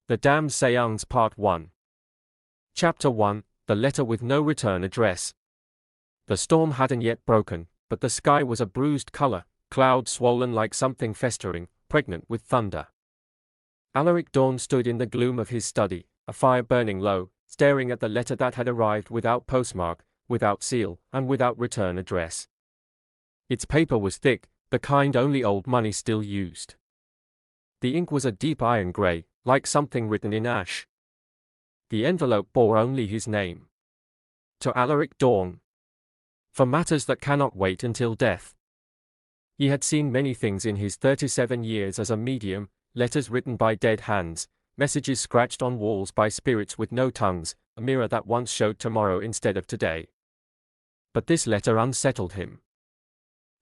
The Damned Séance Part 1. Chapter 1, The Letter with No Return Address. The storm hadn't yet broken, but the sky was a bruised color, clouds swollen like something festering, pregnant with thunder. Alaric Dawn stood in the gloom of his study, a fire burning low, staring at the letter that had arrived without postmark, without seal, and without return address. Its paper was thick, the kind only old money still used. The ink was a deep iron gray, like something written in ash. The envelope bore only his name. To Alaric Dawn. For matters that cannot wait until death. He had seen many things in his 37 years as a medium, letters written by dead hands, messages scratched on walls by spirits with no tongues, a mirror that once showed tomorrow instead of today. But this letter unsettled him.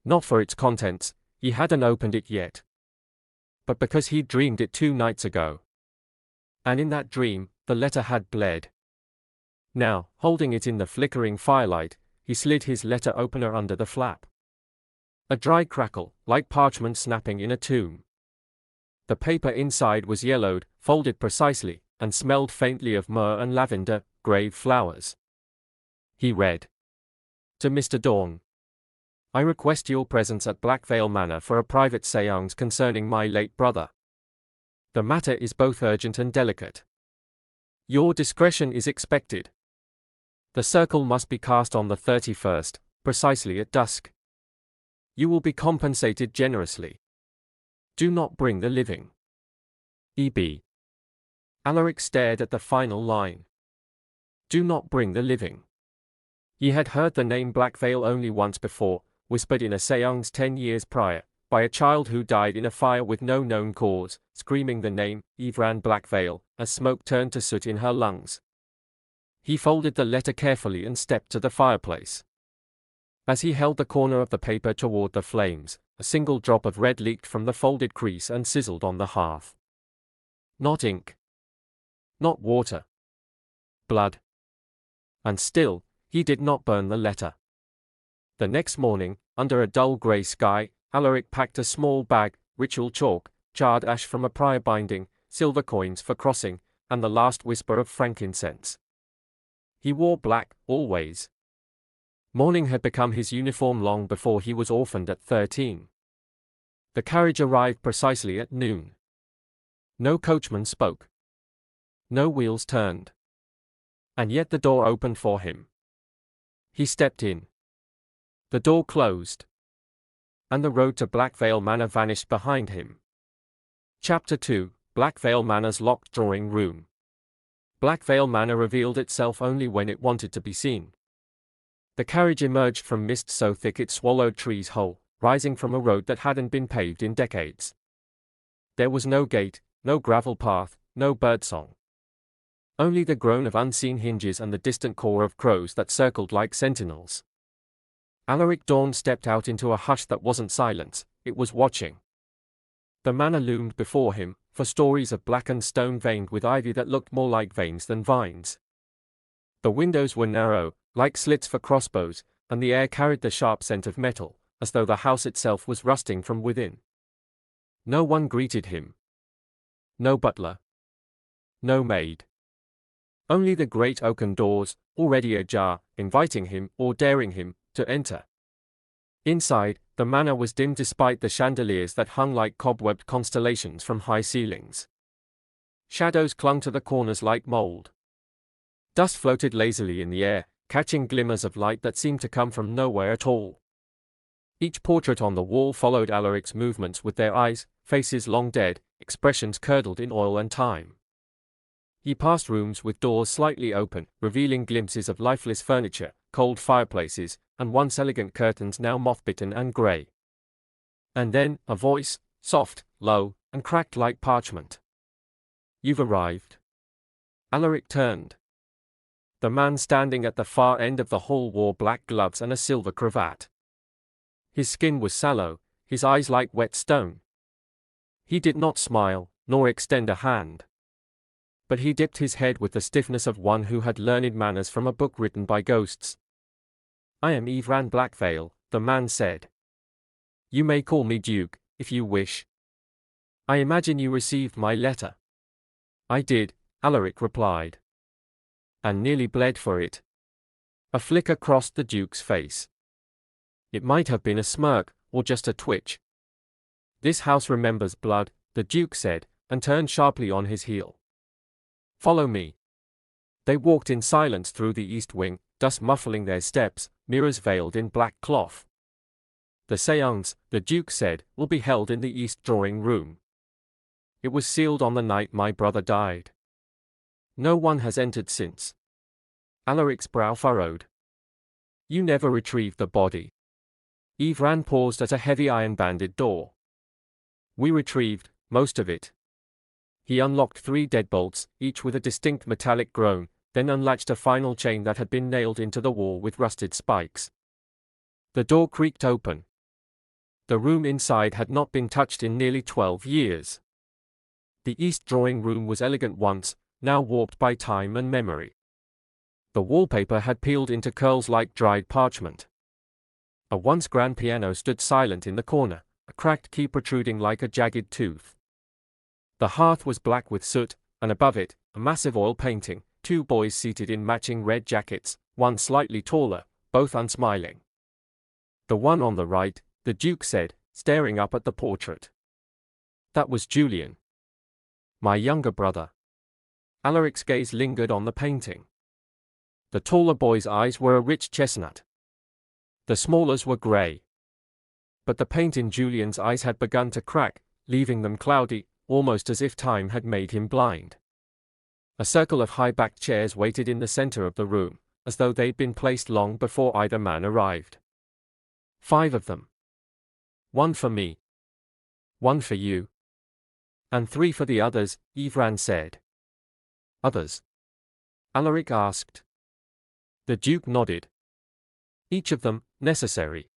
Not for its contents, he hadn't opened it yet. But because he'd dreamed it 2 nights ago. And in that dream, the letter had bled. Now, holding it in the flickering firelight, he slid his letter opener under the flap. A dry crackle, like parchment snapping in a tomb. The paper inside was yellowed, folded precisely, and smelled faintly of myrrh and lavender, grave flowers. He read. To Mr. Dawn. I request your presence at Blackvale Manor for a private séance concerning my late brother. The matter is both urgent and delicate. Your discretion is expected. The circle must be cast on the 31st, precisely at dusk. You will be compensated generously. Do not bring the living. E.B. Alaric stared at the final line. Do not bring the living. He had heard the name Blackvale only once before, whispered in a séance 10 years prior, by a child who died in a fire with no known cause, screaming the name, Evran Blackvale, as smoke turned to soot in her lungs. He folded the letter carefully and stepped to the fireplace. As he held the corner of the paper toward the flames, a single drop of red leaked from the folded crease and sizzled on the hearth. Not ink. Not water. Blood. And still, he did not burn the letter. The next morning, under a dull grey sky, Alaric packed a small bag, ritual chalk, charred ash from a prior binding, silver coins for crossing, and the last whisper of frankincense. He wore black, always. Mourning had become his uniform long before he was orphaned at 13. The carriage arrived precisely at noon. No coachman spoke. No wheels turned. And yet the door opened for him. He stepped in. The door closed. And the road to Blackvale Manor vanished behind him. Chapter 2, Blackvale Manor's Locked Drawing Room. Blackvale Manor revealed itself only when it wanted to be seen. The carriage emerged from mist so thick it swallowed trees whole, rising from a road that hadn't been paved in decades. There was no gate, no gravel path, no birdsong. Only the groan of unseen hinges and the distant corps of crows that circled like sentinels. Alaric Dawn stepped out into a hush that wasn't silence, it was watching. The manor loomed before him, for stories of blackened stone veined with ivy that looked more like veins than vines. The windows were narrow, like slits for crossbows, and the air carried the sharp scent of metal, as though the house itself was rusting from within. No one greeted him. No butler. No maid. Only the great oaken doors, already ajar, inviting him, or daring him, to enter. Inside, the manor was dim despite the chandeliers that hung like cobwebbed constellations from high ceilings. Shadows clung to the corners like mold. Dust floated lazily in the air, catching glimmers of light that seemed to come from nowhere at all. Each portrait on the wall followed Alaric's movements with their eyes, faces long dead, expressions curdled in oil and time. He passed rooms with doors slightly open, revealing glimpses of lifeless furniture, cold fireplaces, and once elegant curtains now moth-bitten and grey. And then, a voice, soft, low, and cracked like parchment. You've arrived. Alaric turned. The man standing at the far end of the hall wore black gloves and a silver cravat. His skin was sallow, his eyes like wet stone. He did not smile, nor extend a hand. But he dipped his head with the stiffness of one who had learned manners from a book written by ghosts. I am Evran Blackvale, the man said. You may call me Duke, if you wish. I imagine you received my letter. I did, Alaric replied. And nearly bled for it. A flicker crossed the Duke's face. It might have been a smirk, or just a twitch. This house remembers blood, the Duke said, and turned sharply on his heel. Follow me. They walked in silence through the east wing, dust muffling their steps, mirrors veiled in black cloth. The séance, the Duke said, will be held in the east drawing room. It was sealed on the night my brother died. No one has entered since. Alaric's brow furrowed. You never retrieved the body. Yvran paused at a heavy iron-banded door. We retrieved most of it. He unlocked 3 deadbolts, each with a distinct metallic groan, then unlatched a final chain that had been nailed into the wall with rusted spikes. The door creaked open. The room inside had not been touched in nearly 12 years. The east drawing room was elegant once, now warped by time and memory. The wallpaper had peeled into curls like dried parchment. A once grand piano stood silent in the corner, a cracked key protruding like a jagged tooth. The hearth was black with soot, and above it, a massive oil painting, 2 boys seated in matching red jackets, one slightly taller, both unsmiling. The one on the right, the Duke said, staring up at the portrait. That was Julian. My younger brother. Alaric's gaze lingered on the painting. The taller boy's eyes were a rich chestnut. The smaller's were grey. But the paint in Julian's eyes had begun to crack, leaving them cloudy, almost as if time had made him blind. A circle of high-backed chairs waited in the center of the room, as though they'd been placed long before either man arrived. 5 of them. 1 for me. 1 for you. And 3 for the others, Yvran said. Others? Alaric asked. The Duke nodded. Each of them, necessary.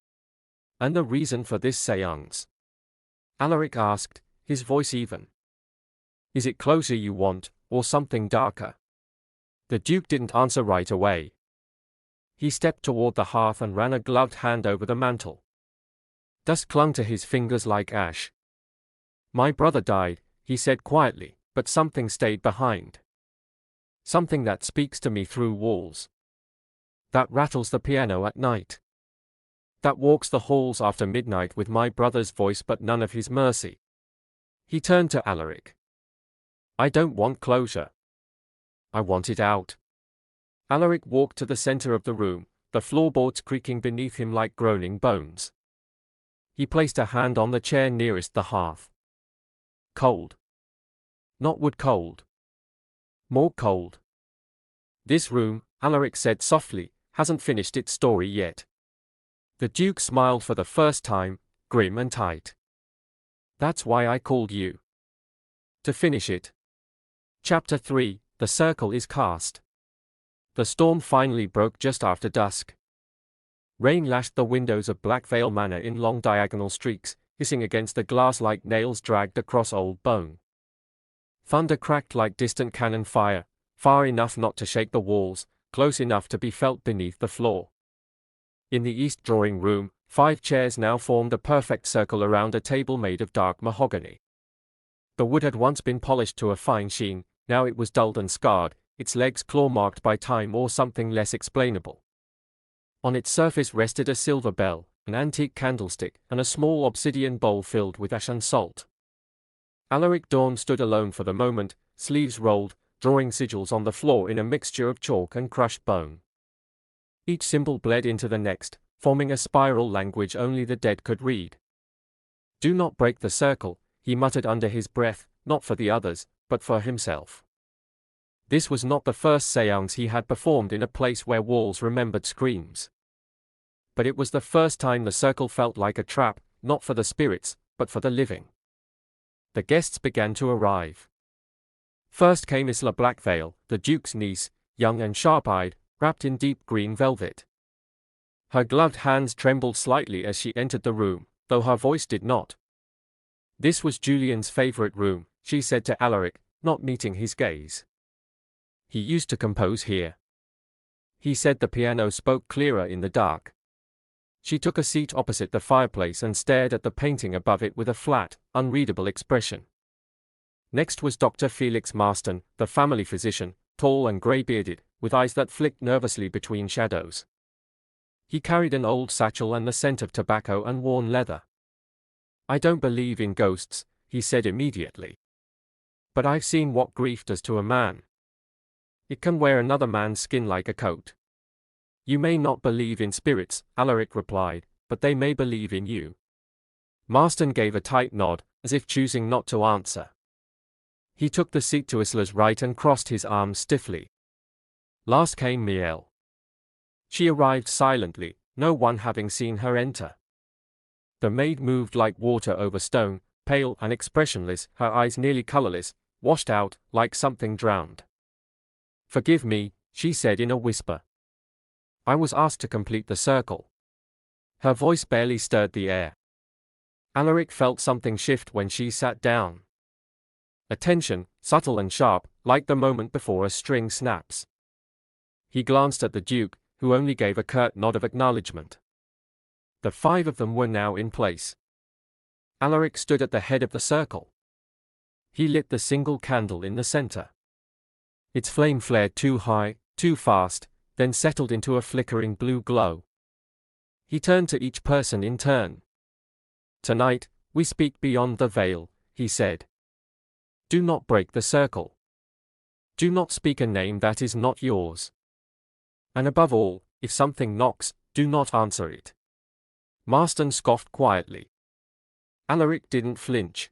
And the reason for this séance? Alaric asked, his voice even. Is it closer you want, or something darker? The Duke didn't answer right away. He stepped toward the hearth and ran a gloved hand over the mantle. Dust clung to his fingers like ash. My brother died, he said quietly, but something stayed behind. Something that speaks to me through walls. That rattles the piano at night. That walks the halls after midnight with my brother's voice but none of his mercy. He turned to Alaric. I don't want closure. I want it out. Alaric walked to the center of the room, the floorboards creaking beneath him like groaning bones. He placed a hand on the chair nearest the hearth. Cold. Not wood cold. More cold. This room, Alaric said softly, hasn't finished its story yet. The Duke smiled for the first time, grim and tight. That's why I called you. To finish it. Chapter 3, The Circle is Cast. The storm finally broke just after dusk. Rain lashed the windows of Blackvale Manor in long diagonal streaks, hissing against the glass like nails dragged across old bone. Thunder cracked like distant cannon fire, far enough not to shake the walls, close enough to be felt beneath the floor. In the east drawing room, 5 chairs now formed a perfect circle around a table made of dark mahogany. The wood had once been polished to a fine sheen, now it was dulled and scarred, its legs claw-marked by time or something less explainable. On its surface rested a silver bell, an antique candlestick, and a small obsidian bowl filled with ash and salt. Alaric Dawn stood alone for the moment, sleeves rolled, drawing sigils on the floor in a mixture of chalk and crushed bone. Each symbol bled into the next, forming a spiral language only the dead could read. Do not break the circle, he muttered under his breath, not for the others, but for himself. This was not the first séance he had performed in a place where walls remembered screams. But it was the first time the circle felt like a trap, not for the spirits, but for the living. The guests began to arrive. First came Isla Blackvale, the Duke's niece, young and sharp-eyed, wrapped in deep green velvet. Her gloved hands trembled slightly as she entered the room, though her voice did not. This was Julian's favorite room, she said to Alaric, not meeting his gaze. He used to compose here. He said the piano spoke clearer in the dark. She took a seat opposite the fireplace and stared at the painting above it with a flat, unreadable expression. Next was Dr. Felix Marston, the family physician, tall and grey-bearded, with eyes that flicked nervously between shadows. He carried an old satchel and the scent of tobacco and worn leather. "I don't believe in ghosts," he said immediately. "But I've seen what grief does to a man. It can wear another man's skin like a coat." "You may not believe in spirits," Alaric replied, "but they may believe in you." Marston gave a tight nod, as if choosing not to answer. He took the seat to Isla's right and crossed his arms stiffly. Last came Miel. She arrived silently, no one having seen her enter. The maid moved like water over stone, pale and expressionless, her eyes nearly colorless, washed out, like something drowned. "Forgive me," she said in a whisper. "I was asked to complete the circle." Her voice barely stirred the air. Alaric felt something shift when she sat down. A tension, subtle and sharp, like the moment before a string snaps. He glanced at the Duke, who only gave a curt nod of acknowledgement. The five of them were now in place. Alaric stood at the head of the circle. He lit the single candle in the center. Its flame flared too high, too fast, then settled into a flickering blue glow. He turned to each person in turn. "Tonight, we speak beyond the veil," he said. "Do not break the circle. Do not speak a name that is not yours. And above all, if something knocks, do not answer it." Marston scoffed quietly. Alaric didn't flinch.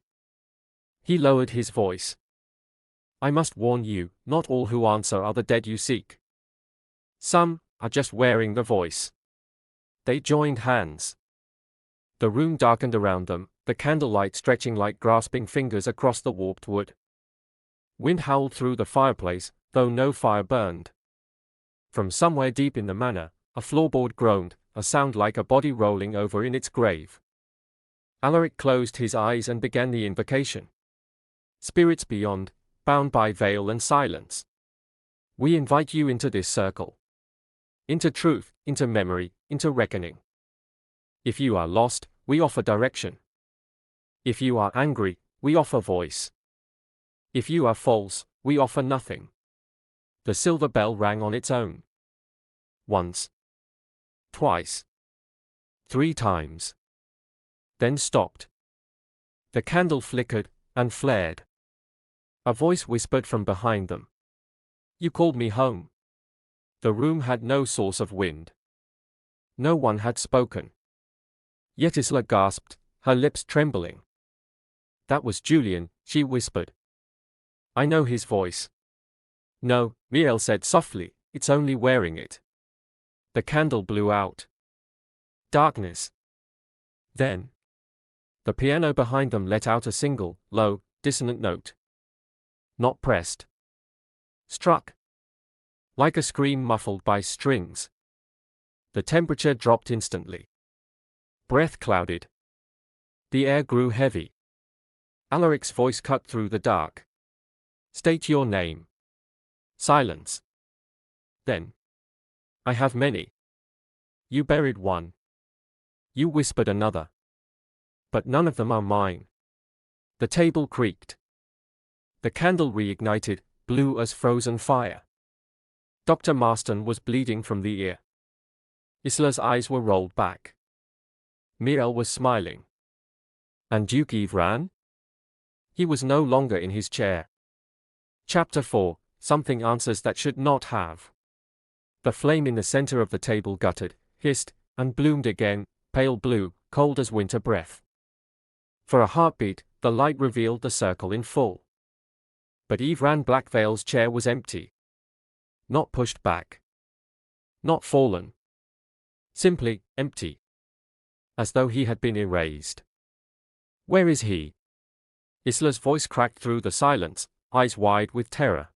He lowered his voice. "I must warn you, not all who answer are the dead you seek. Some are just wearing the voice." They joined hands. The room darkened around them, the candlelight stretching like grasping fingers across the warped wood. Wind howled through the fireplace, though no fire burned. From somewhere deep in the manor, a floorboard groaned, a sound like a body rolling over in its grave. Alaric closed his eyes and began the invocation. "Spirits beyond, bound by veil and silence. We invite you into this circle. Into truth, into memory, into reckoning. If you are lost, we offer direction. If you are angry, we offer voice. If you are false, we offer nothing." The silver bell rang on its own. Once. Twice. 3 times. Then stopped. The candle flickered and flared. A voice whispered from behind them. "You called me home." The room had no source of wind. No one had spoken. Yet Isla gasped, her lips trembling. "That was Julian," she whispered. "I know his voice." "No," Miel said softly, "it's only wearing it." The candle blew out. Darkness. Then the piano behind them let out a single, low, dissonant note. Not pressed. Struck. Like a scream muffled by strings. The temperature dropped instantly. Breath clouded. The air grew heavy. Alaric's voice cut through the dark. "State your name." Silence. Then. "I have many." "You buried one." "You whispered another." "But none of them are mine." The table creaked. The candle reignited, blue as frozen fire. Dr. Marston was bleeding from the ear. Isla's eyes were rolled back. Miel was smiling. And Duke Yves? He was no longer in his chair. Chapter 4, Something Answers That Should Not Have. The flame in the center of the table guttered, hissed, and bloomed again, pale blue, cold as winter breath. For a heartbeat, the light revealed the circle in full. But Yves Blackvale's chair was empty. Not pushed back. Not fallen. Simply, empty. As though he had been erased. "Where is he?" Isla's voice cracked through the silence, eyes wide with terror.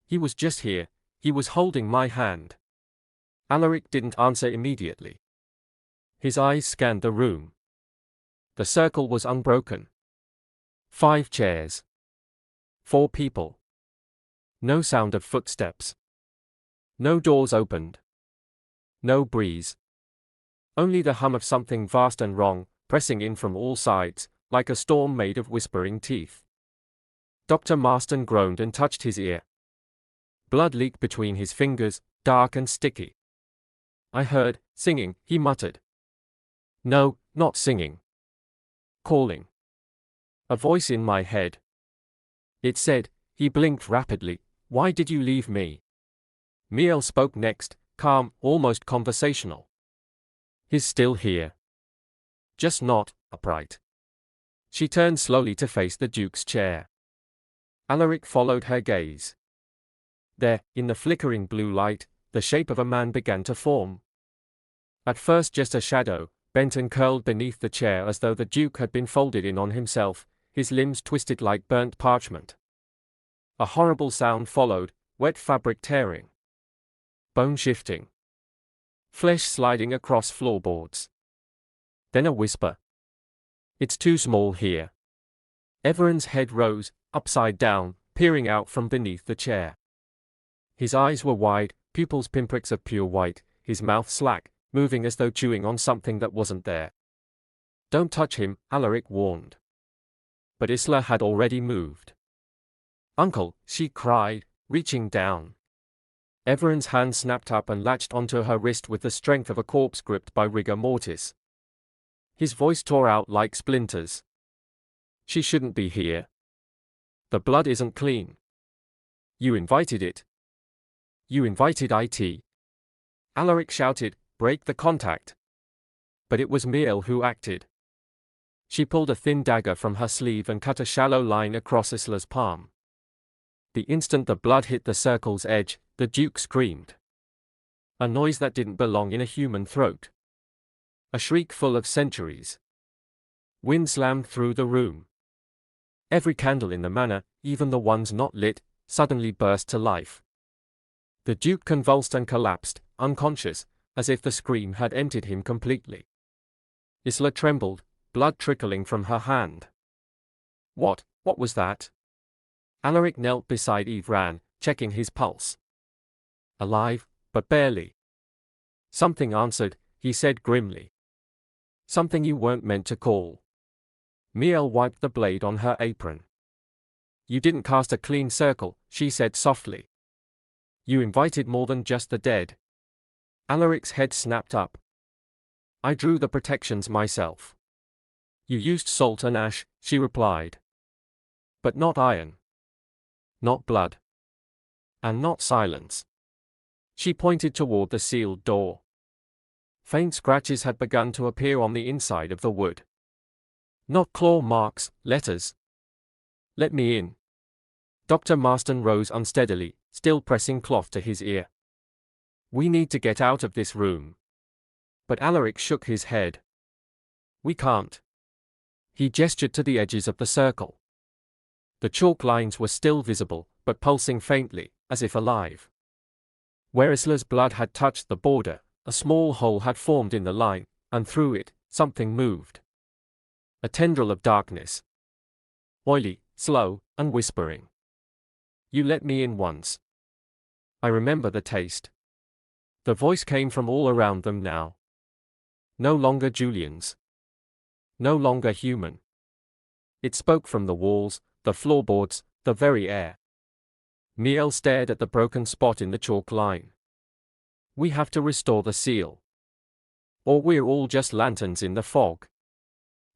"He was just here, he was holding my hand." Alaric didn't answer immediately. His eyes scanned the room. The circle was unbroken. 5 chairs. 4 people. No sound of footsteps. No doors opened. No breeze. Only the hum of something vast and wrong, pressing in from all sides, like a storm made of whispering teeth. Dr. Marston groaned and touched his ear. Blood leaked between his fingers, dark and sticky. I heard singing, he muttered. No, not singing. Calling. A voice in my head. It said, he blinked rapidly, why did you leave me? Miel spoke next, calm, almost conversational. He's still here. Just not upright. She turned slowly to face the Duke's chair. Alaric followed her gaze. There, in the flickering blue light, the shape of a man began to form. At first just a shadow, bent and curled beneath the chair as though the Duke had been folded in on himself, his limbs twisted like burnt parchment. A horrible sound followed, wet fabric tearing. Bone shifting. Flesh sliding across floorboards. Then a whisper. It's too small here. Everon's head rose, upside down, peering out from beneath the chair. His eyes were wide, pupils pinpricks of pure white, his mouth slack, moving as though chewing on something that wasn't there. Don't touch him, Alaric warned. But Isla had already moved. Uncle, she cried, reaching down. Everon's hand snapped up and latched onto her wrist with the strength of a corpse gripped by rigor mortis. His voice tore out like splinters. She shouldn't be here. The blood isn't clean. You invited it. You invited it. Alaric shouted, break the contact. But it was Miel who acted. She pulled a thin dagger from her sleeve and cut a shallow line across Isla's palm. The instant the blood hit the circle's edge, the Duke screamed. A noise that didn't belong in a human throat. A shriek full of centuries. Wind slammed through the room. Every candle in the manor, even the ones not lit, suddenly burst to life. The Duke convulsed and collapsed, unconscious, as if the scream had emptied him completely. Isla trembled, blood trickling from her hand. What was that? Alaric knelt beside Ivran, checking his pulse. Alive, but barely. Something answered, he said grimly. Something you weren't meant to call. Miel wiped the blade on her apron. You didn't cast a clean circle, she said softly. You invited more than just the dead. Alaric's head snapped up. I drew the protections myself. You used salt and ash, she replied. But not iron. Not blood. And not silence. She pointed toward the sealed door. Faint scratches had begun to appear on the inside of the wood. Not claw marks, letters. Let me in. Dr. Marston rose unsteadily, still pressing cloth to his ear. We need to get out of this room. But Alaric shook his head. We can't. He gestured to the edges of the circle. The chalk lines were still visible, but pulsing faintly, as if alive. Where Isla's blood had touched the border, a small hole had formed in the line, and through it, something moved. A tendril of darkness. Oily, slow, and whispering. You let me in once. I remember the taste. The voice came from all around them now. No longer Julian's. No longer human. It spoke from the walls, the floorboards, the very air. Miel stared at the broken spot in the chalk line. We have to restore the seal. Or we're all just lanterns in the fog.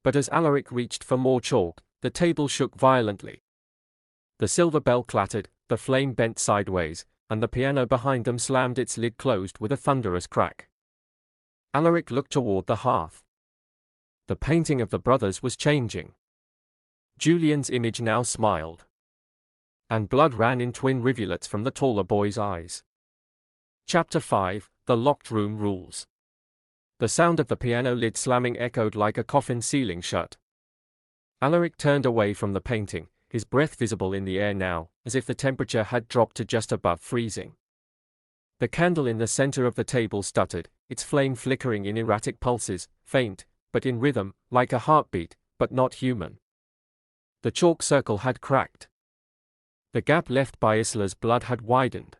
But as Alaric reached for more chalk, the table shook violently. The silver bell clattered, the flame bent sideways, and the piano behind them slammed its lid closed with a thunderous crack. Alaric looked toward the hearth. The painting of the brothers was changing. Julian's image now smiled. And blood ran in twin rivulets from the taller boy's eyes. Chapter 5, The Locked Room Rules. The sound of the piano lid slamming echoed like a coffin sealing shut. Alaric turned away from the painting, his breath visible in the air now, as if the temperature had dropped to just above freezing. The candle in the center of the table stuttered, its flame flickering in erratic pulses, faint, but in rhythm, like a heartbeat, but not human. The chalk circle had cracked. The gap left by Isla's blood had widened.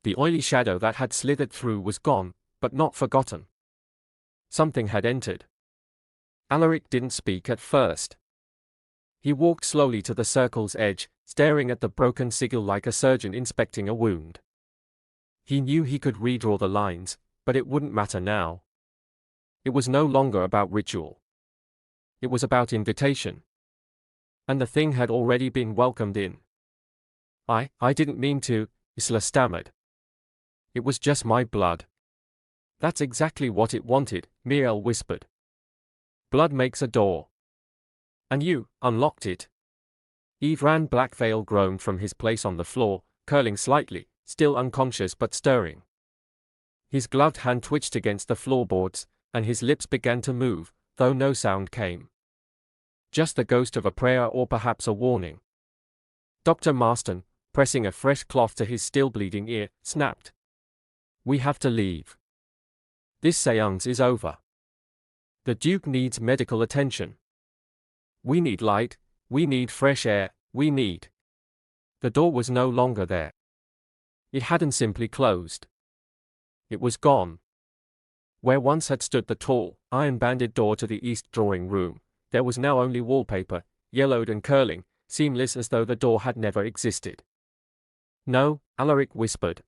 The oily shadow that had slithered through was gone, but not forgotten. Something had entered. Alaric didn't speak at first. He walked slowly to the circle's edge, staring at the broken sigil like a surgeon inspecting a wound. He knew he could redraw the lines, but it wouldn't matter now. It was no longer about ritual. It was about invitation. And the thing had already been welcomed in. I didn't mean to, Isla stammered. It was just my blood. That's exactly what it wanted, Miel whispered. Blood makes a door. And you unlocked it. Ivran Blackvale groaned from his place on the floor, curling slightly, still unconscious but stirring. His gloved hand twitched against the floorboards, and his lips began to move, though no sound came. Just the ghost of a prayer or perhaps a warning. Dr. Marston, pressing a fresh cloth to his still bleeding ear, snapped. We have to leave. This séance is over. The Duke needs medical attention. We need light, we need fresh air, we need. The door was no longer there. It hadn't simply closed. It was gone. Where once had stood the tall, iron-banded door to the east drawing room, there was now only wallpaper, yellowed and curling, seamless as though the door had never existed. No, Alaric whispered.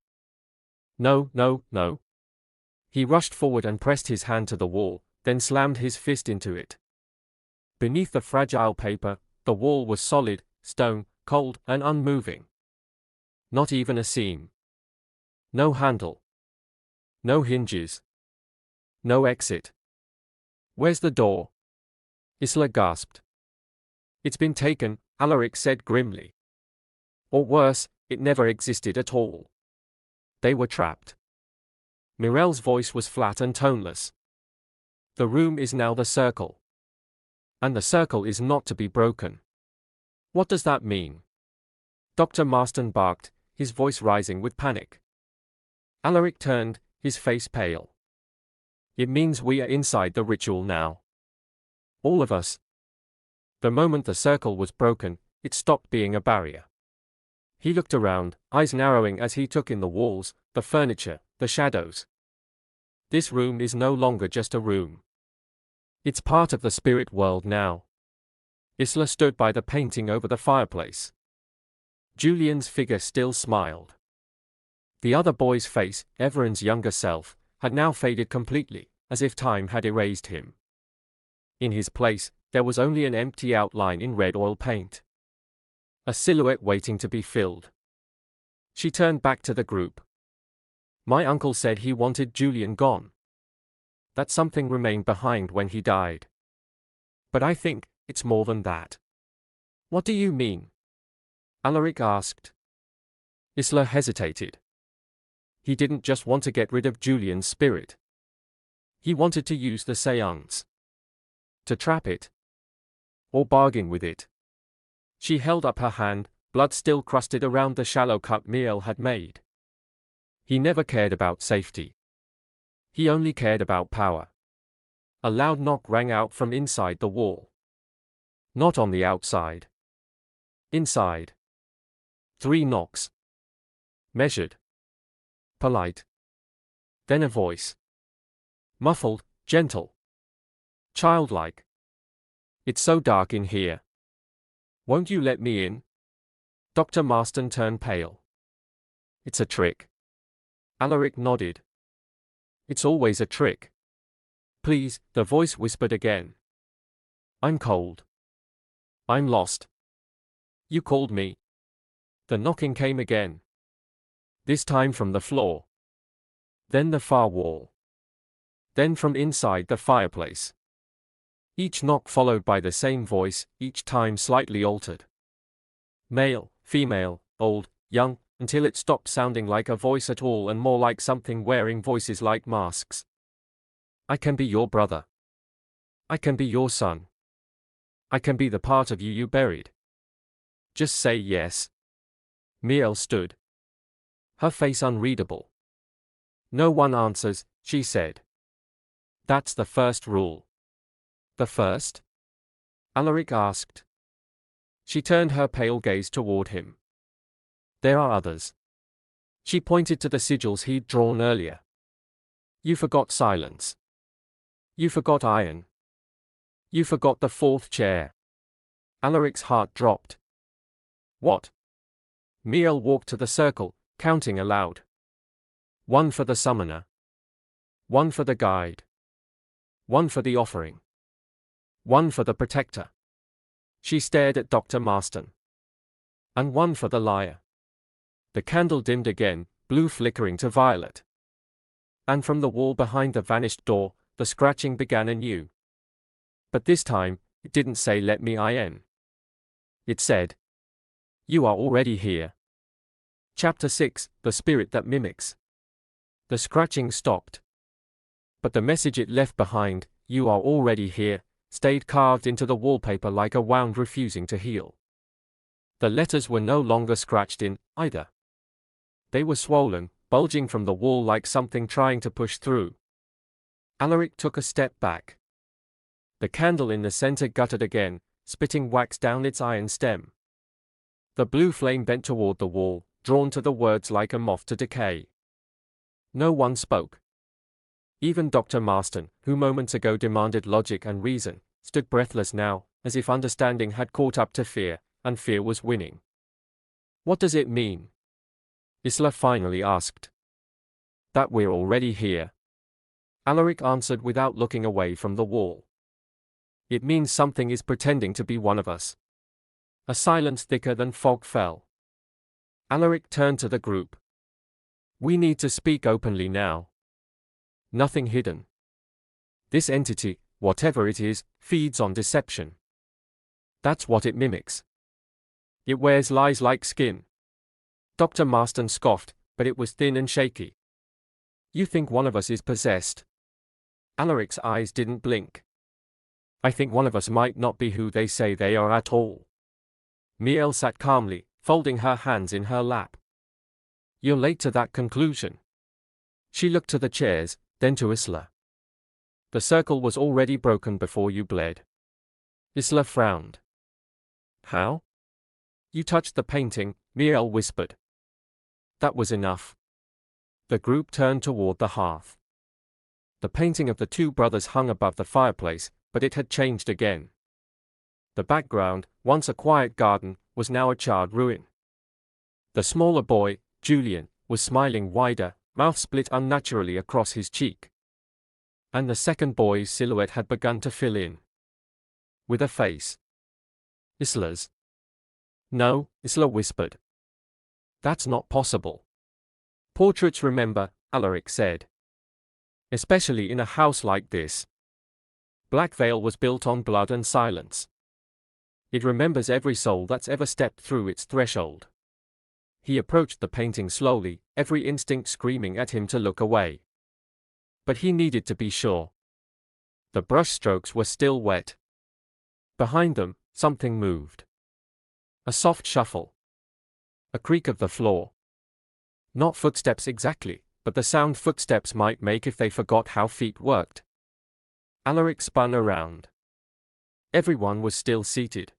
No, no, no. He rushed forward and pressed his hand to the wall, then slammed his fist into it. Beneath the fragile paper, the wall was solid, stone, cold, and unmoving. Not even a seam. No handle. No hinges. No exit. Where's the door? Isla gasped. It's been taken, Alaric said grimly. Or worse, it never existed at all. They were trapped. Mirel's voice was flat and toneless. The room is now the circle. And the circle is not to be broken. What does that mean? Dr. Marston barked, his voice rising with panic. Alaric turned, his face pale. It means we are inside the ritual now. All of us. The moment the circle was broken, it stopped being a barrier. He looked around, eyes narrowing as he took in the walls, the furniture, the shadows. This room is no longer just a room. It's part of the spirit world now. Isla stood by the painting over the fireplace. Julian's figure still smiled. The other boy's face, Everon's younger self, had now faded completely, as if time had erased him. In his place, there was only an empty outline in red oil paint. A silhouette waiting to be filled. She turned back to the group. My uncle said he wanted Julian gone. That something remained behind when he died. But I think it's more than that. What do you mean? Alaric asked. Isla hesitated. He didn't just want to get rid of Julian's spirit. He wanted to use the séance. To trap it. Or bargain with it. She held up her hand, blood still crusted around the shallow cut Miel had made. He never cared about safety. He only cared about power. A loud knock rang out from inside the wall. Not on the outside. Inside. 3 knocks. Measured. Polite. Then a voice. Muffled, gentle. Childlike. It's so dark in here. Won't you let me in? Dr. Marston turned pale. It's a trick. Alaric nodded. It's always a trick. Please, the voice whispered again. I'm cold. I'm lost. You called me. The knocking came again. This time from the floor. Then the far wall. Then from inside the fireplace. Each knock followed by the same voice, each time slightly altered. Male, female, old, young, until it stopped sounding like a voice at all and more like something wearing voices like masks. I can be your brother. I can be your son. I can be the part of you you buried. Just say yes. Miel stood. Her face unreadable. No one answers, she said. That's the first rule. The first? Alaric asked. She turned her pale gaze toward him. There are others. She pointed to the sigils he'd drawn earlier. You forgot silence. You forgot iron. You forgot the 4th chair. Alaric's heart dropped. What? Miel walked to the circle, counting aloud. 1 for the summoner. 1 for the guide. 1 for the offering. 1 for the protector. She stared at Dr. Marston. And 1 for the liar. The candle dimmed again, blue flickering to violet. And from the wall behind the vanished door, the scratching began anew. But this time, it didn't say let me in. It said, you are already here. Chapter 6, The Spirit That Mimics. The scratching stopped. But the message it left behind, you are already here, stayed carved into the wallpaper like a wound refusing to heal. The letters were no longer scratched in, either. They were swollen, bulging from the wall like something trying to push through. Alaric took a step back. The candle in the center guttered again, spitting wax down its iron stem. The blue flame bent toward the wall, drawn to the words like a moth to decay. No one spoke. Even Dr. Marston, who moments ago demanded logic and reason, stood breathless now, as if understanding had caught up to fear, and fear was winning. What does it mean? Isla finally asked. That we're already here. Alaric answered without looking away from the wall. It means something is pretending to be one of us. A silence thicker than fog fell. Alaric turned to the group. We need to speak openly now. Nothing hidden. This entity, whatever it is, feeds on deception. That's what it mimics. It wears lies like skin. Dr. Marston scoffed, but it was thin and shaky. You think one of us is possessed? Alaric's eyes didn't blink. I think one of us might not be who they say they are at all. Miel sat calmly, folding her hands in her lap. You're late to that conclusion. She looked to the chairs, then to Isla. The circle was already broken before you bled. Isla frowned. How? You touched the painting, Miel whispered. That was enough. The group turned toward the hearth. The painting of the two brothers hung above the fireplace, but it had changed again. The background, once a quiet garden, was now a charred ruin. The smaller boy, Julian, was smiling wider, mouth split unnaturally across his cheek. And the second boy's silhouette had begun to fill in. With a face. Isla's. No, Isla whispered. That's not possible. Portraits remember, Alaric said. Especially in a house like this. Blackvale was built on blood and silence. It remembers every soul that's ever stepped through its threshold. He approached the painting slowly, every instinct screaming at him to look away. But he needed to be sure. The brushstrokes were still wet. Behind them, something moved. A soft shuffle. A creak of the floor. Not footsteps exactly, but the sound footsteps might make if they forgot how feet worked. Alaric spun around. Everyone was still seated.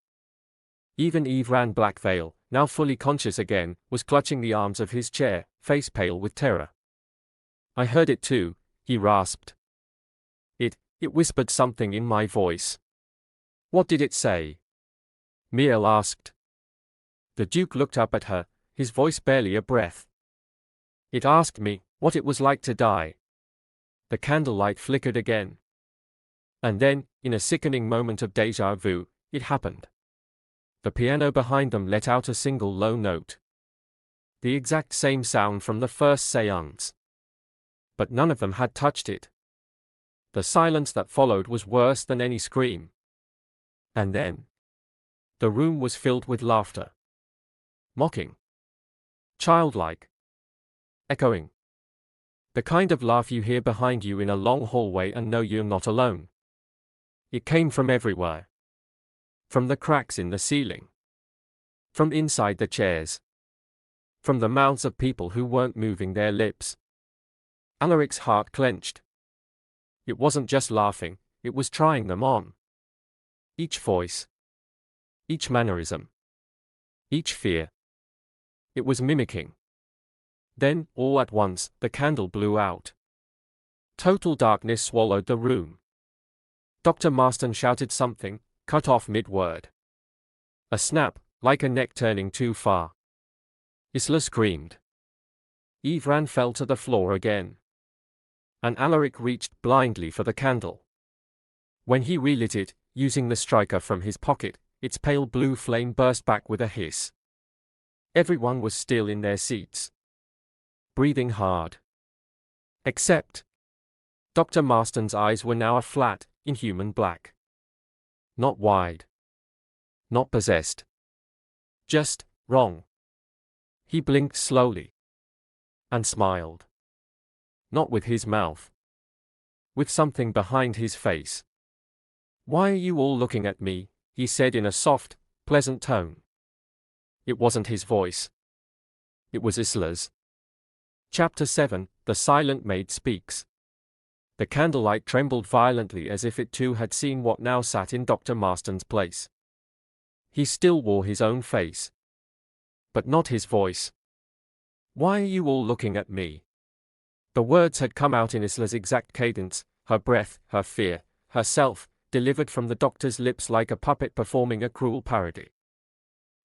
Even Ran Blackvale, now fully conscious again, was clutching the arms of his chair, face pale with terror. I heard it too, he rasped. It whispered something in my voice. What did it say? Miel asked. The Duke looked up at her, his voice barely a breath. It asked me what it was like to die. The candlelight flickered again. And then, in a sickening moment of déjà vu, it happened. The piano behind them let out a single low note. The exact same sound from the first séance. But none of them had touched it. The silence that followed was worse than any scream. And then, the room was filled with laughter. Mocking. Childlike. Echoing. The kind of laugh you hear behind you in a long hallway and know you're not alone. It came from everywhere. From the cracks in the ceiling. From inside the chairs. From the mouths of people who weren't moving their lips. Alaric's heart clenched. It wasn't just laughing, it was trying them on. Each voice. Each mannerism. Each fear. It was mimicking. Then, all at once, the candle blew out. Total darkness swallowed the room. Dr. Marston shouted something, cut off mid-word. A snap, like a neck turning too far. Isla screamed. Ivran fell to the floor again. And Alaric reached blindly for the candle. When he relit it, using the striker from his pocket, its pale blue flame burst back with a hiss. Everyone was still in their seats, breathing hard. Except Dr. Marston's eyes were now a flat, inhuman black. Not wide. Not possessed. Just wrong. He blinked slowly. And smiled. Not with his mouth. With something behind his face. "Why are you all looking at me?" he said in a soft, pleasant tone. It wasn't his voice. It was Isla's. Chapter 7, The Silent Maid Speaks. The candlelight trembled violently as if it too had seen what now sat in Dr. Marston's place. He still wore his own face. But not his voice. "Why are you all looking at me?" The words had come out in Isla's exact cadence, her breath, her fear, herself, delivered from the doctor's lips like a puppet performing a cruel parody.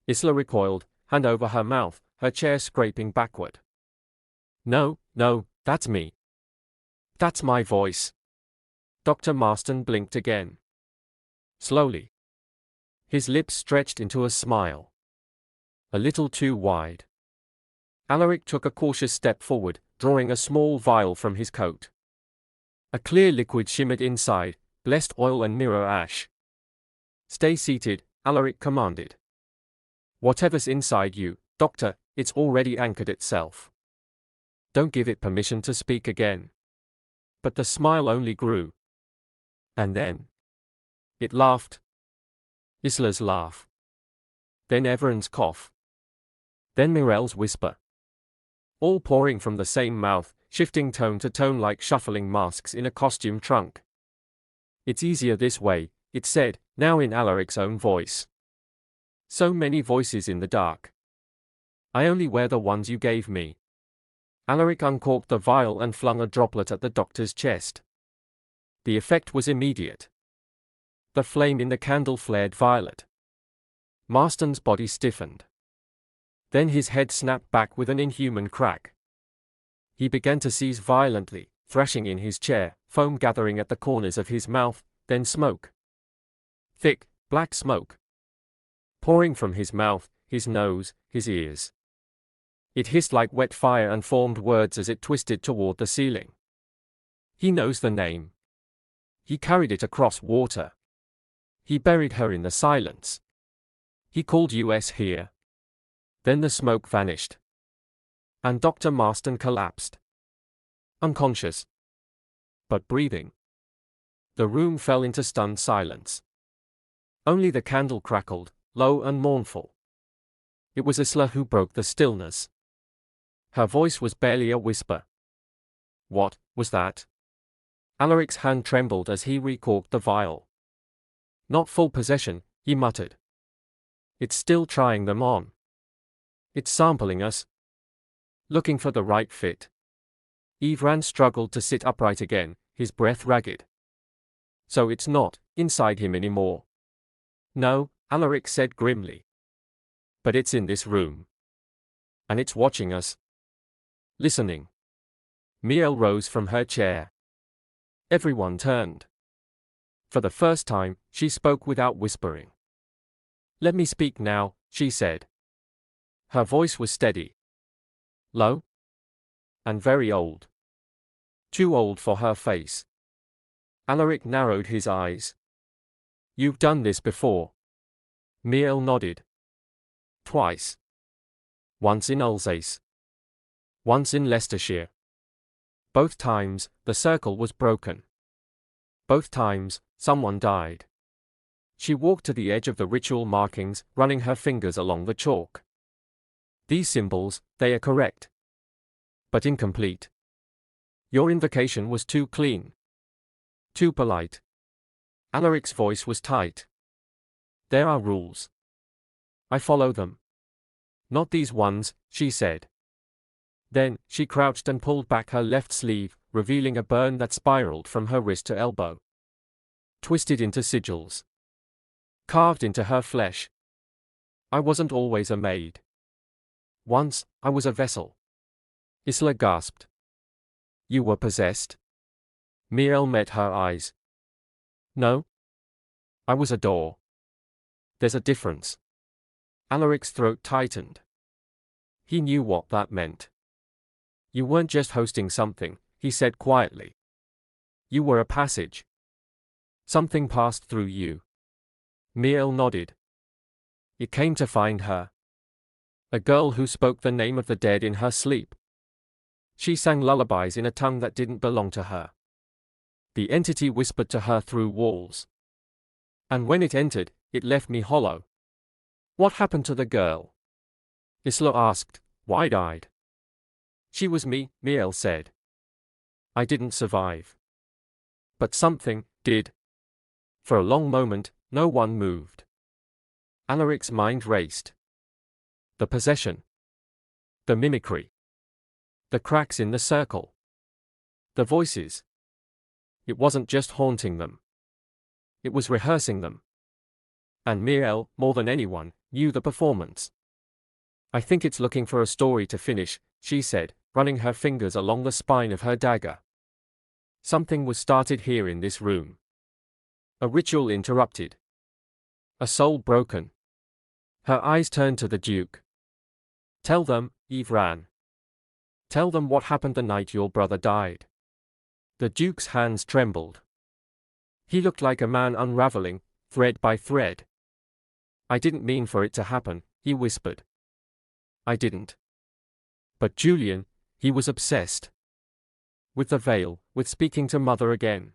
Isla recoiled, hand over her mouth, her chair scraping backward. "No, no, that's me. That's my voice." Dr. Marston blinked again. Slowly. His lips stretched into a smile. A little too wide. Alaric took a cautious step forward, drawing a small vial from his coat. A clear liquid shimmered inside, blessed oil and mirror ash. "Stay seated," Alaric commanded. "Whatever's inside you, Doctor, it's already anchored itself. Don't give it permission to speak again." But the smile only grew. And then it laughed. Isla's laugh. Then Everon's cough. Then Mirel's whisper. All pouring from the same mouth, shifting tone to tone like shuffling masks in a costume trunk. "It's easier this way," it said, now in Alaric's own voice. "So many voices in the dark. I only wear the ones you gave me." Alaric uncorked the vial and flung a droplet at the doctor's chest. The effect was immediate. The flame in the candle flared violet. Marston's body stiffened. Then his head snapped back with an inhuman crack. He began to seize violently, thrashing in his chair, foam gathering at the corners of his mouth, then smoke. Thick, black smoke. Pouring from his mouth, his nose, his ears. It hissed like wet fire and formed words as it twisted toward the ceiling. "He knows the name. He carried it across water. He buried her in the silence. He called us here." Then the smoke vanished. And Dr. Marston collapsed. Unconscious. But breathing. The room fell into stunned silence. Only the candle crackled, low and mournful. It was Isla who broke the stillness. Her voice was barely a whisper. "What was that?" Alaric's hand trembled as he recorked the vial. "Not full possession," he muttered. "It's still trying them on. It's sampling us. Looking for the right fit." Ivran struggled to sit upright again, his breath ragged. "So it's not inside him anymore." "No," Alaric said grimly. "But it's in this room. And it's watching us. Listening." Miel rose from her chair. Everyone turned. For the first time, she spoke without whispering. "Let me speak now," she said. Her voice was steady. Low. And very old. Too old for her face. Alaric narrowed his eyes. "You've done this before." Miel nodded. "Twice. Once in Alsace. Once in Leicestershire. Both times, the circle was broken. Both times, someone died." She walked to the edge of the ritual markings, running her fingers along the chalk. "These symbols, they are correct. But incomplete. Your invocation was too clean. Too polite." Alaric's voice was tight. "There are rules. I follow them. Not these ones," she said. Then, she crouched and pulled back her left sleeve, revealing a burn that spiraled from her wrist to elbow. Twisted into sigils. Carved into her flesh. I wasn't always a maid. Once, I was a vessel. Isla gasped. You were possessed? Miel met her eyes. No. I was a door. There's a difference. Alaric's throat tightened. He knew what that meant. You weren't just hosting something, he said quietly. You were a passage. Something passed through you. Miel nodded. It came to find her. A girl who spoke the name of the dead in her sleep. She sang lullabies in a tongue that didn't belong to her. The entity whispered to her through walls. And when it entered, it left me hollow. What happened to the girl? Isla asked, wide-eyed. She was me, Miel said. I didn't survive. But something did. For a long moment, no one moved. Alaric's mind raced. The possession. The mimicry. The cracks in the circle. The voices. It wasn't just haunting them. It was rehearsing them. And Miel, more than anyone, knew the performance. I think it's looking for a story to finish, she said, running her fingers along the spine of her dagger. Something was started here in this room. A ritual interrupted. A soul broken. Her eyes turned to the Duke. Tell them, Eve ran. Tell them what happened the night your brother died. The Duke's hands trembled. He looked like a man unraveling, thread by thread. I didn't mean for it to happen, he whispered. I didn't. But Julian, he was obsessed. With the veil, with speaking to Mother again.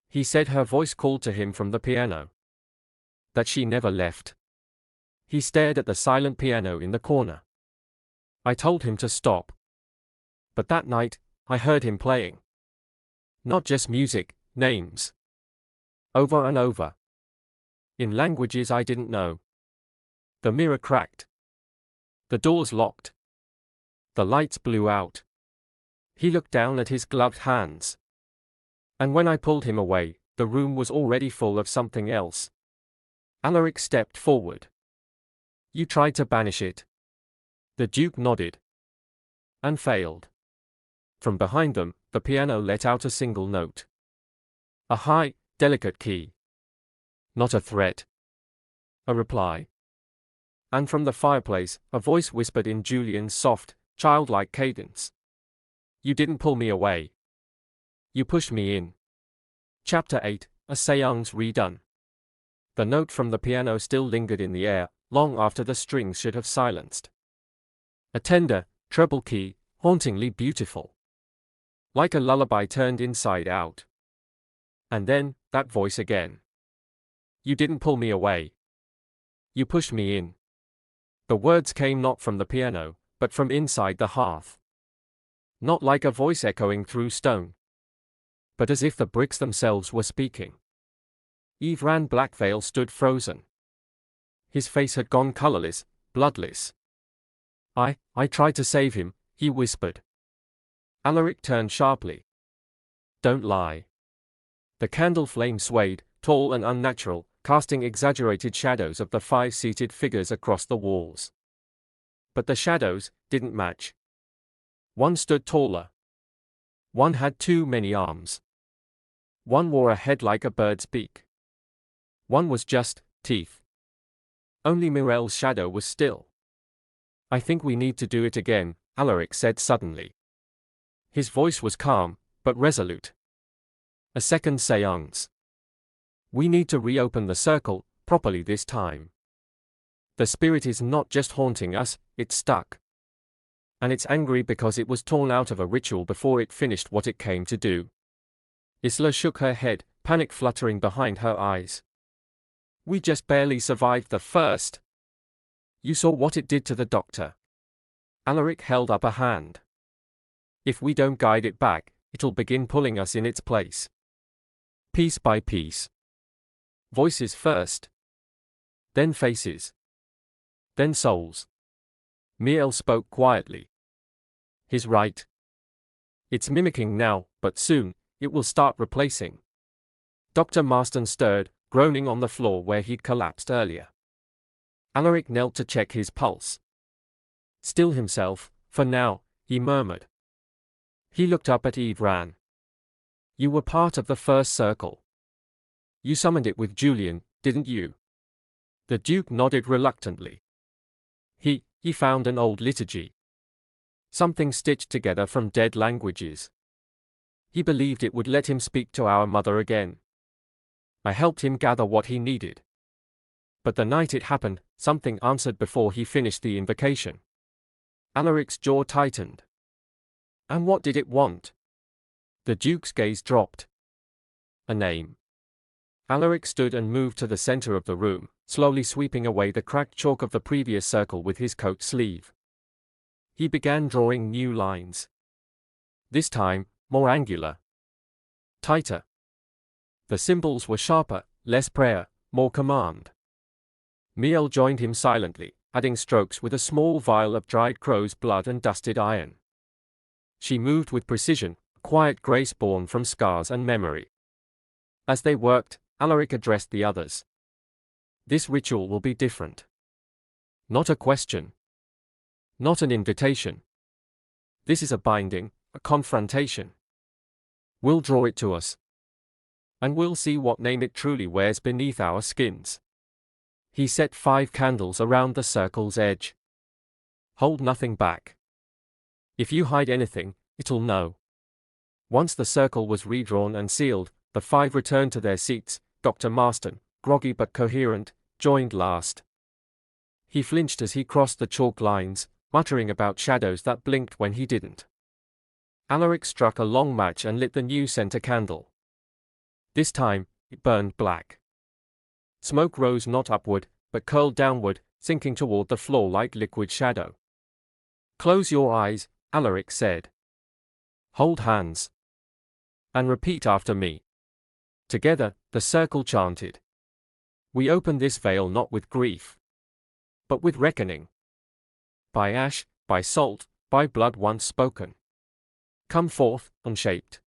He said her voice called to him from the piano. That she never left. He stared at the silent piano in the corner. I told him to stop. But that night, I heard him playing. Not just music, names. Over and over. In languages I didn't know. The mirror cracked. The doors locked. The lights blew out. He looked down at his gloved hands. And when I pulled him away, the room was already full of something else. Alaric stepped forward. You tried to banish it. The Duke nodded. And failed. From behind them, the piano let out a single note. A high, delicate key. Not a threat. A reply. And from the fireplace, a voice whispered in Julian's soft, childlike cadence. You didn't pull me away. You pushed me in. Chapter 8, A Séance Redone. The note from the piano still lingered in the air, long after the strings should have silenced. A tender, treble key, hauntingly beautiful. Like a lullaby turned inside out. And then, that voice again. You didn't pull me away. You pushed me in. The words came not from the piano, but from inside the hearth. Not like a voice echoing through stone. But as if the bricks themselves were speaking. Eve Ran Blackvale stood frozen. His face had gone colorless, bloodless. I tried to save him, he whispered. Alaric turned sharply. Don't lie. The candle flame swayed, tall and unnatural, casting exaggerated shadows of the 5 seated figures across the walls. But the shadows didn't match. One stood taller. One had too many arms. One wore a head like a bird's beak. One was just teeth. Only Mirel's shadow was still. I think we need to do it again, Alaric said suddenly. His voice was calm, but resolute. A second séance. We need to reopen the circle, properly this time. The spirit is not just haunting us, it's stuck. And it's angry because it was torn out of a ritual before it finished what it came to do. Isla shook her head, panic fluttering behind her eyes. We just barely survived the first. You saw what it did to the doctor. Alaric held up a hand. If we don't guide it back, it'll begin pulling us in its place. Piece by piece. Voices first. Then faces. Then souls. Miel spoke quietly. He's right. It's mimicking now, but soon, it will start replacing. Dr. Marston stirred, groaning on the floor where he'd collapsed earlier. Alaric knelt to check his pulse. Still himself, for now, he murmured. He looked up at Ran. You were part of the first circle. You summoned it with Julian, didn't you? The Duke nodded reluctantly. He found an old liturgy. Something stitched together from dead languages. He believed it would let him speak to our mother again. I helped him gather what he needed. But the night it happened, something answered before he finished the invocation. Alaric's jaw tightened. And what did it want? The Duke's gaze dropped. A name. Alaric stood and moved to the center of the room, slowly sweeping away the cracked chalk of the previous circle with his coat sleeve. He began drawing new lines. This time, more angular. Tighter. The symbols were sharper, less prayer, more command. Miel joined him silently, adding strokes with a small vial of dried crow's blood and dusted iron. She moved with precision, a quiet grace born from scars and memory. As they worked, Alaric addressed the others. This ritual will be different. Not a question. Not an invitation. This is a binding, a confrontation. We'll draw it to us. And we'll see what name it truly wears beneath our skins. He set 5 candles around the circle's edge. Hold nothing back. If you hide anything, it'll know. Once the circle was redrawn and sealed, the 5 returned to their seats. Dr. Marston, groggy but coherent, joined last. He flinched as he crossed the chalk lines, muttering about shadows that blinked when he didn't. Alaric struck a long match and lit the new center candle. This time, it burned black. Smoke rose not upward, but curled downward, sinking toward the floor like liquid shadow. Close your eyes, Alaric said. Hold hands. And repeat after me. Together, the circle chanted. We open this veil not with grief, but with reckoning. By ash, by salt, by blood once spoken. Come forth, unshaped.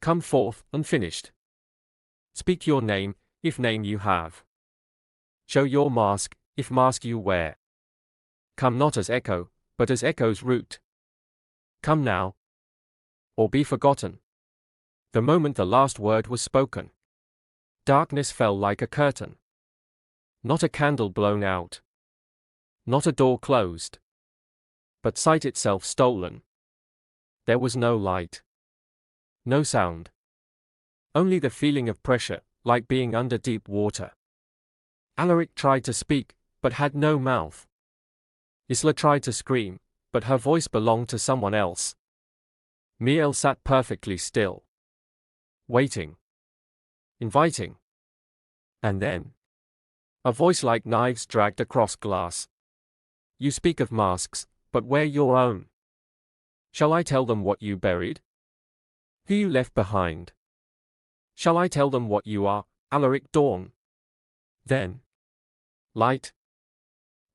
Come forth, unfinished. Speak your name, if name you have. Show your mask, if mask you wear. Come not as echo, but as echo's root. Come now, or be forgotten. The moment the last word was spoken, darkness fell like a curtain. Not a candle blown out. Not a door closed. But sight itself stolen. There was no light. No sound. Only the feeling of pressure, like being under deep water. Alaric tried to speak, but had no mouth. Isla tried to scream, but her voice belonged to someone else. Miel sat perfectly still. Waiting. Inviting. And then, a voice like knives dragged across glass. You speak of masks, but wear your own. Shall I tell them what you buried? Who you left behind? Shall I tell them what you are, Alaric Dawn? Then, light.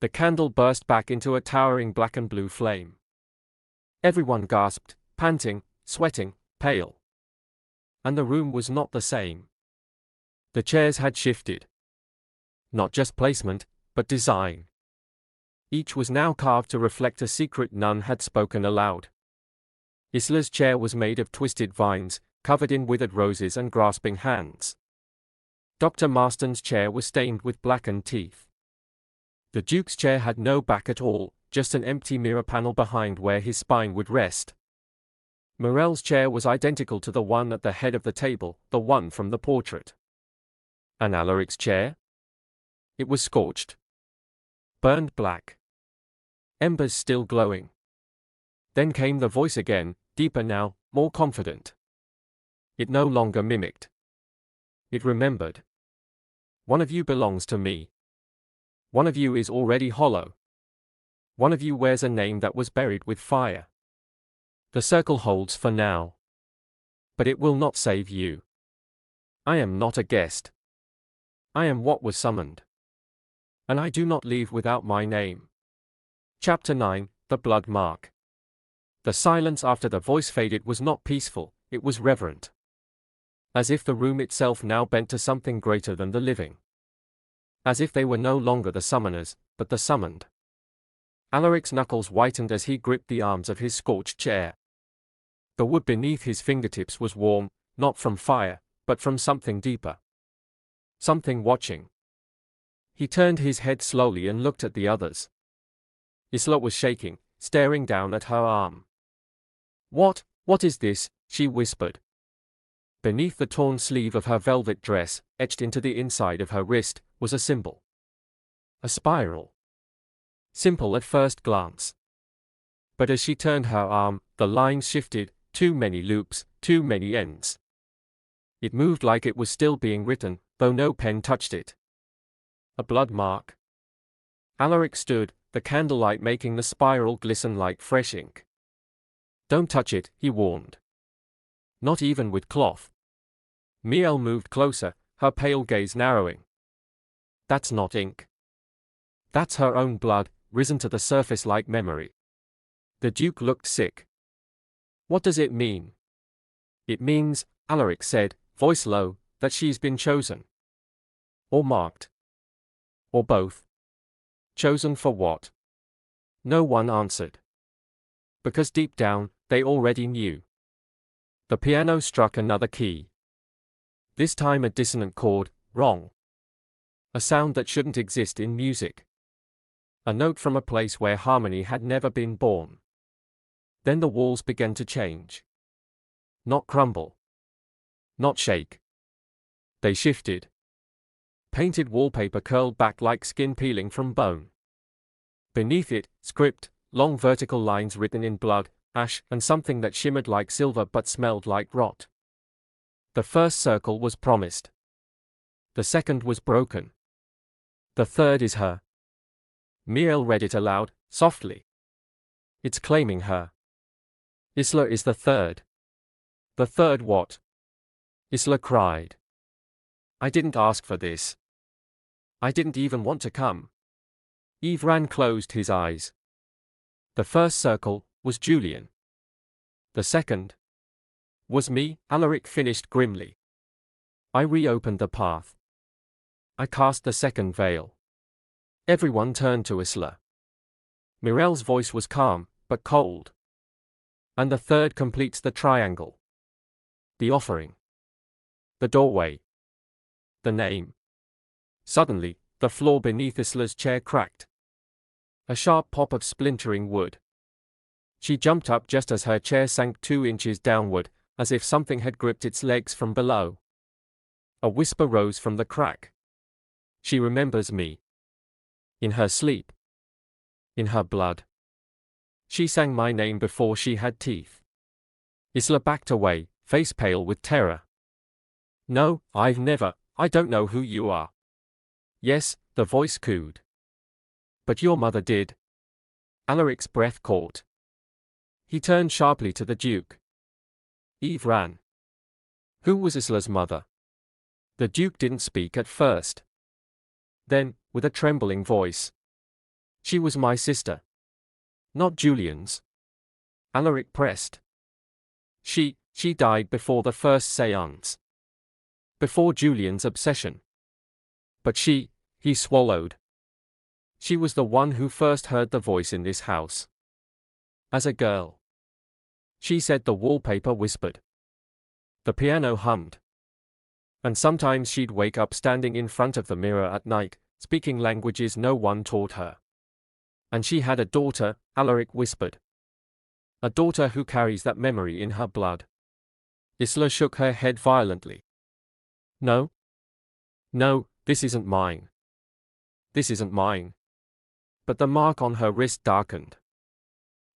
The candle burst back into a towering black and blue flame. Everyone gasped, panting, sweating, pale. And the room was not the same. The chairs had shifted. Not just placement, but design. Each was now carved to reflect a secret none had spoken aloud. Isla's chair was made of twisted vines, covered in withered roses and grasping hands. Dr. Marston's chair was stained with blackened teeth. The Duke's chair had no back at all, just an empty mirror panel behind where his spine would rest. Morel's chair was identical to the one at the head of the table, the one from the portrait. And Alaric's chair? It was scorched. Burned black. Embers still glowing. Then came the voice again, deeper now, more confident. It no longer mimicked. It remembered. One of you belongs to me. One of you is already hollow. One of you wears a name that was buried with fire. The circle holds for now. But it will not save you. I am not a guest. I am what was summoned. And I do not leave without my name. Chapter 9, The Blood Mark. The silence after the voice faded was not peaceful, it was reverent. As if the room itself now bent to something greater than the living. as if they were no longer the summoners, but the summoned. Alaric's knuckles whitened as he gripped the arms of his scorched chair. The wood beneath his fingertips was warm, not from fire, but from something deeper. Something watching. He turned his head slowly and looked at the others. Isla was shaking, staring down at her arm. What is this?" she whispered. Beneath the torn sleeve of her velvet dress, etched into the inside of her wrist, was a symbol. A spiral. Simple at first glance. But as she turned her arm, the lines shifted, too many loops, too many ends. It moved like it was still being written, though no pen touched it. A blood mark. Alaric stood, the candlelight making the spiral glisten like fresh ink. "Don't touch it," he warned. "Not even with cloth." Miel moved closer, her pale gaze narrowing. "That's not ink. That's her own blood, risen to the surface like memory." The Duke looked sick. "What does it mean?" "It means," Alaric said, voice low, "that she's been chosen. Or marked. Or both." "Chosen for what?" No one answered. Because deep down, they already knew. The piano struck another key. This time a dissonant chord, wrong. A sound that shouldn't exist in music. A note from a place where harmony had never been born. Then the walls began to change. Not crumble. Not shake. They shifted. Painted wallpaper curled back like skin peeling from bone. Beneath it, script, long vertical lines written in blood, ash, and something that shimmered like silver but smelled like rot. The first circle was promised. The second was broken. The third is her. Miel read it aloud, softly. It's claiming her. Isla is the third. The third what? Isla cried. I didn't ask for this. I didn't even want to come. Yvran closed his eyes. The first circle was Julian. The second was me, Alaric finished grimly. I reopened the path. I cast the second veil. Everyone turned to Isla. Mirel's voice was calm, but cold. And the third completes the triangle. The offering. The doorway. The name. Suddenly, the floor beneath Isla's chair cracked. A sharp pop of splintering wood. She jumped up just as her chair sank 2 inches downward, as if something had gripped its legs from below. A whisper rose from the crack. She remembers me. In her sleep. In her blood. She sang my name before she had teeth. Isla backed away, face pale with terror. No, I don't know who you are. Yes, the voice cooed. But your mother did. Alaric's breath caught. He turned sharply to the Duke. Yvran. Who was Isla's mother? The Duke didn't speak at first. Then, with a trembling voice. She was my sister. Not Julian's. Alaric pressed. She died before the first séance. Before Julian's obsession. But he swallowed. She was the one who first heard the voice in this house. As a girl. She said the wallpaper whispered. The piano hummed. And sometimes she'd wake up standing in front of the mirror at night, speaking languages no one taught her. And she had a daughter, Alaric whispered. A daughter who carries that memory in her blood. Isla shook her head violently. No. No, this isn't mine. This isn't mine. But the mark on her wrist darkened.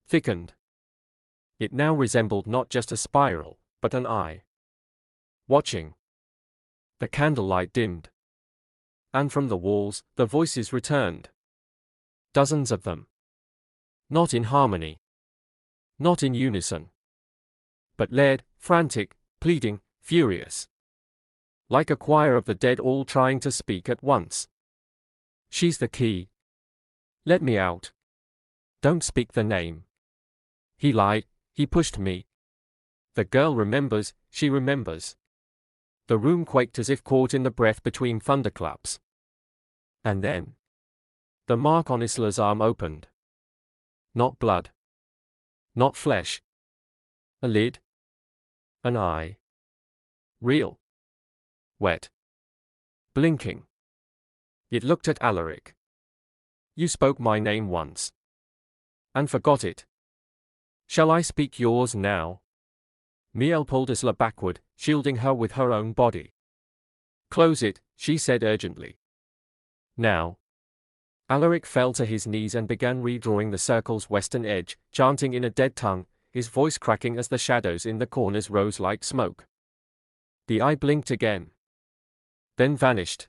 Thickened. It now resembled not just a spiral, but an eye. Watching. The candlelight dimmed. And from the walls, the voices returned. Dozens of them. Not in harmony. Not in unison. But led, frantic, pleading, furious. Like a choir of the dead all trying to speak at once. She's the key. Let me out. Don't speak the name. He lied, he pushed me. The girl remembers, she remembers. The room quaked as if caught in the breath between thunderclaps. And then the mark on Isla's arm opened. Not blood. Not flesh. A lid. An eye. Real. Wet. Blinking. It looked at Alaric. You spoke my name once. And forgot it. Shall I speak yours now? Miel pulled Isla backward, shielding her with her own body. Close it, she said urgently. Now. Alaric fell to his knees and began redrawing the circle's western edge, chanting in a dead tongue, his voice cracking as the shadows in the corners rose like smoke. The eye blinked again. Then vanished.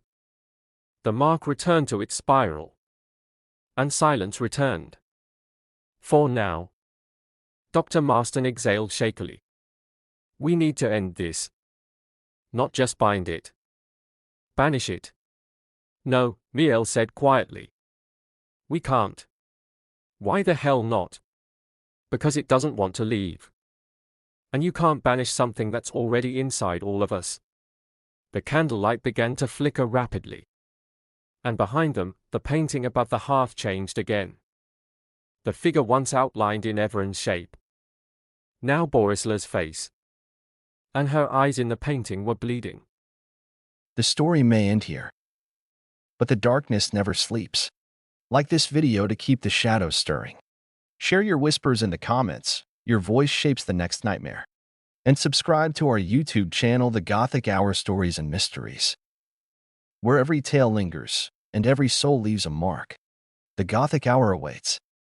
The mark returned to its spiral. And silence returned. For now. Dr. Marston exhaled shakily. We need to end this. Not just bind it. Banish it. No, Miel said quietly. We can't. Why the hell not? Because it doesn't want to leave. And you can't banish something that's already inside all of us. The candlelight began to flicker rapidly. And behind them, the painting above the hearth changed again. The figure once outlined in Everon's shape now bore Isla's face. And her eyes in the painting were bleeding. The story may end here, but the darkness never sleeps. Like this video to keep the shadows stirring. Share your whispers in the comments. Your voice shapes the next nightmare. And subscribe to our YouTube channel, The Gothic Hour Stories and Mysteries, where every tale lingers and every soul leaves a mark. The Gothic Hour awaits.